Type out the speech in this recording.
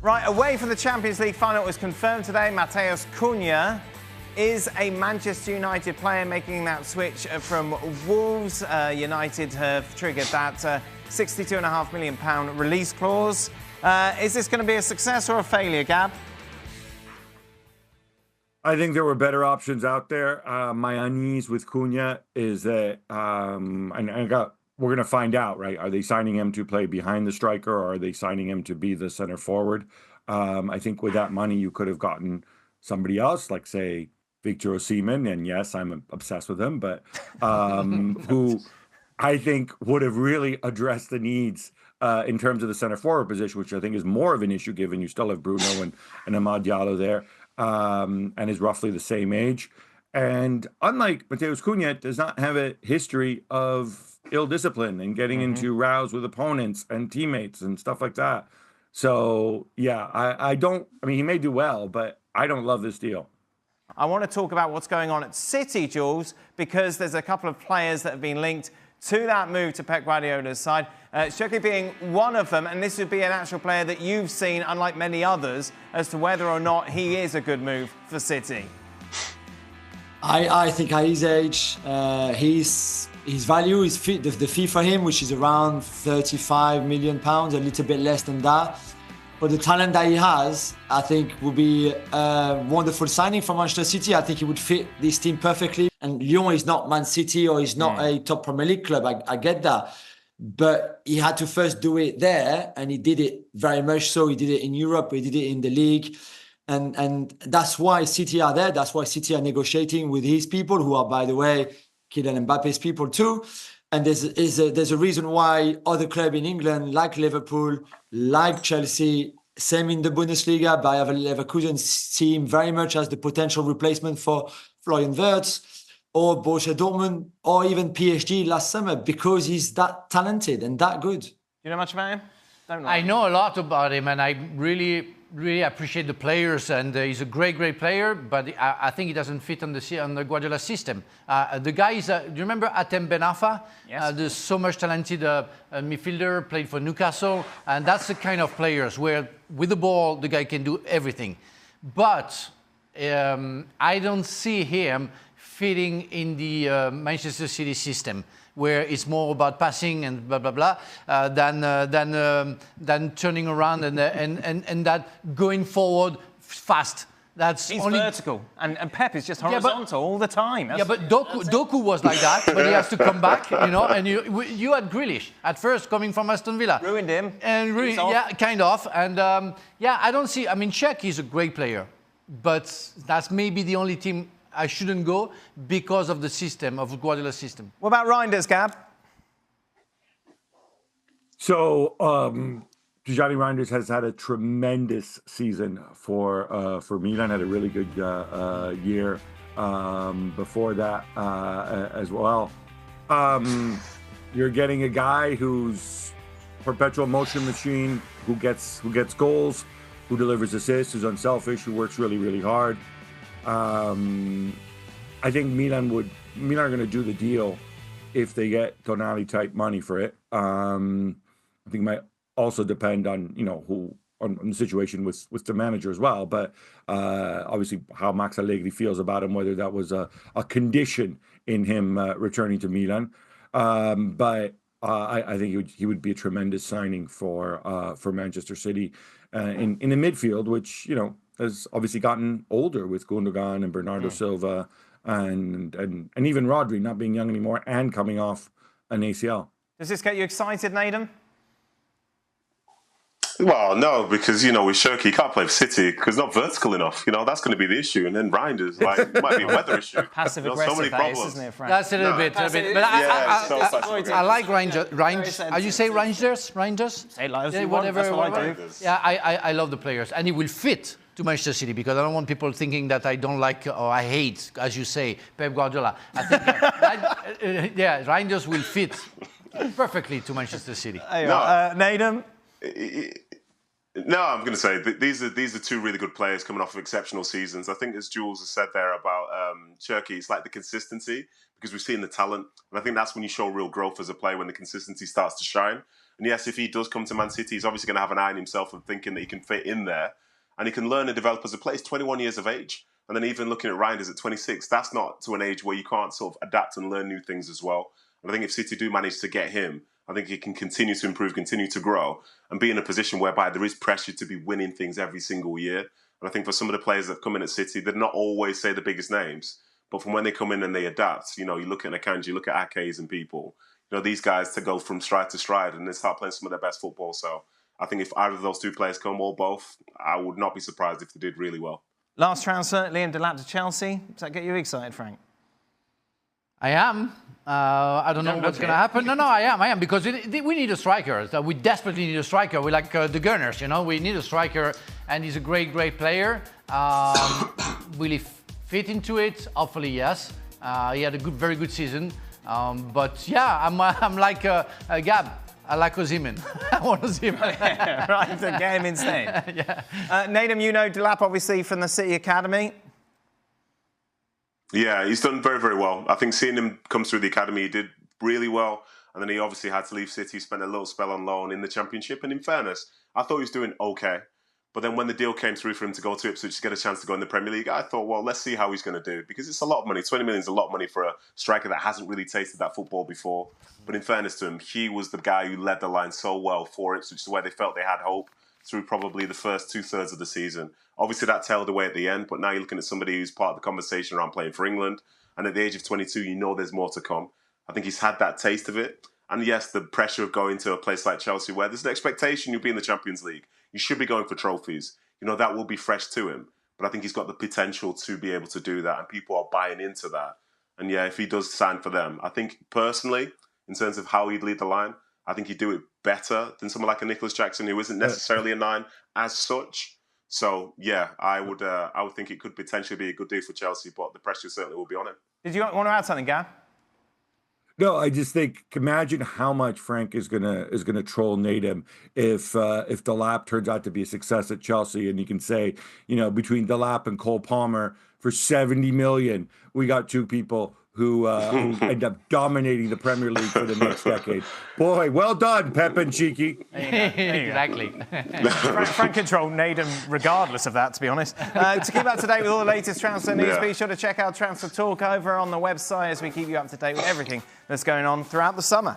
Right, away from the Champions League final, it was confirmed today Matheus Cunha is a Manchester United player, making that switch from Wolves. United have triggered that £62.5 million release clause. Is this going to be a success or a failure, Gab? I think there were better options out there. My unease with Cunha is that, we're going to find out, right? Are they signing him to play behind the striker, or are they signing him to be the center forward? I think with that money, you could have gotten somebody else, like, say, Victor Osimhen, and yes, I'm obsessed with him, but who I think would have really addressed the needs in terms of the center forward position, which I think is more of an issue given you still have Bruno and Amad Diallo there, and is roughly the same age. And unlike Matheus Cunha, does not have a history of ill discipline and getting into rows with opponents and teammates and stuff like that. So yeah, I mean, he may do well, but I don't love this deal. I want to talk about what's going on at City, Jules, because there's a couple of players that have been linked to that move to Pep Guardiola's side. Shirky being one of them, and this would be an actual player that you've seen, unlike many others, as to whether or not he is a good move for City. I think at his age, his value is the fee for him, which is around £35 million, a little bit less than that. But the talent that he has, I think, would be a wonderful signing for Manchester City. I think he would fit this team perfectly. And Lyon is not Man City, or is not a top Premier League club. I get that. But he had to first do it there, and he did it very much so. He did it in Europe, he did it in the league. And that's why City are there. That's why City are negotiating with his people, who are, by the way, Kylian Mbappe's people too. And there's a reason why other clubs in England, like Liverpool, like Chelsea, same in the Bundesliga, Bayer Leverkusen see him very much as the potential replacement for Florian Wirtz, or Borussia Dortmund, or even PSG last summer, because he's that talented and that good. You know much about him? I know a lot about him, and I really appreciate the players, and he's a great player, but I think he doesn't fit on the Guardiola system. The guy is, do you remember Atem Ben Arfa? Yes. The so much talented midfielder, played for Newcastle, and that's the kind of players where with the ball the guy can do everything. But I don't see him fitting in the Manchester City system, where it's more about passing and blah blah blah than turning around and that going forward fast. He's only vertical, and Pep is just horizontal all the time. But Doku was like that, but he has to come back, you know. And you had Grealish at first coming from Aston Villa, ruined him, and kind of. And I don't see. I mean, Czech is a great player, but that's maybe the only team I shouldn't go because of the system, of Guardiola's system. What about Reinders, Gab? So, Tijjani Reinders has had a tremendous season for Milan. Had a really good year before that as well. You're getting a guy who's perpetual motion machine, who gets goals, who delivers assists, who's unselfish, who works really hard. I think Milan are going to do the deal if they get Tonali type money for it. I think it might also depend on on the situation with the manager as well. But obviously how Max Allegri feels about him, whether that was a condition in him returning to Milan. But I think he would be a tremendous signing for Manchester City in the midfield, which has obviously gotten older with Gundogan and Bernardo Silva and even Rodri not being young anymore and coming off an ACL. Does this get you excited, Naden? Well, no, because, with Shirky, he can't play for City because not vertical enough. That's going to be the issue. And then Reinders, it might be a weather issue. Passive-aggressive, so many problems. Isn't it, Frank? That's a little bit. But I like Reinders. Are you say Reinders? Say it like whatever. That's what I do. Yeah, I love the players. And he will fit to Manchester City, because I don't want people thinking that I don't like or I hate, as you say, Pep Guardiola. I think, Reinders will fit perfectly to Manchester City. Naden? No, I'm going to say these are two really good players coming off of exceptional seasons. I think, as Jules has said there about Cherki, it's like the consistency, because we've seen the talent, and I think that's when you show real growth as a player, when the consistency starts to shine. And yes, if he does come to Man City, he's obviously going to have an eye on himself and thinking that he can fit in there, and he can learn and develop as a player. He's 21 years of age, and then even looking at Reinders at 26, that's not to an age where you can't sort of adapt and learn new things as well. And I think if City do manage to get him, I think he can continue to improve, continue to grow, and be in a position whereby there is pressure to be winning things every single year. And I think for some of the players that come in at City, they're not always, say, the biggest names, but from when they come in and they adapt, you look at Akanji, you look at Ake's and people, these guys to go from stride to stride and then start playing some of their best football. So I think if either of those two players come, or both, I would not be surprised if they did really well. Last transfer, Liam Delap to Chelsea. Does that get you excited, Frank? I am. I don't know what's going to happen. No, I am, because we need a striker. We desperately need a striker. We like the Gunners, we need a striker, and he's a great to will he fit into it? Hopefully, yes. He had a very good season. But yeah, I'm like Gab. I like Osimhen. I want Osimhen. Right, to get him instead. Yeah. Nedum, Delap, obviously, from the City Academy. Yeah, he's done very, very well. I think seeing him come through the academy, he did really well. And then he obviously had to leave City, spent a little spell on loan in the Championship. And in fairness, I thought he was doing okay. But then when the deal came through for him to go to Ipswich to get a chance to go in the Premier League, I thought, well, let's see how he's going to do. Because it's a lot of money. 20 million is a lot of money for a striker that hasn't really tasted that football before. But in fairness to him, he was the guy who led the line so well for Ipswich to where they felt they had hope through probably the first 2/3 of the season. Obviously, that tailed away at the end. But now you're looking at somebody who's part of the conversation around playing for England. And at the age of 22, there's more to come. I think he's had that taste of it. And yes, the pressure of going to a place like Chelsea where there's an expectation you'll be in the Champions League. You should be going for trophies. That will be fresh to him. But I think he's got the potential to be able to do that. And people are buying into that. And yeah, if he does sign for them, I think personally, in terms of how he'd lead the line, I think he'd do it better than someone like a Nicholas Jackson, who isn't necessarily a 9 as such. So yeah, I would think it could potentially be a good deal for Chelsea, but the pressure certainly will be on him. Did you want to add something, Gab? No, I just think, imagine how much Frank is gonna troll Nedum if Delap turns out to be a success at Chelsea, and you can say, between Delap and Cole Palmer for 70 million, we got two people who end up dominating the Premier League for the next decade. Boy, well done, Pep and Cheeky. Exactly. Frank control Nedum regardless of that, to be honest. To keep up to date with all the latest transfer news, be sure to check out Transfer Talk over on the website as we keep you up to date with everything that's going on throughout the summer.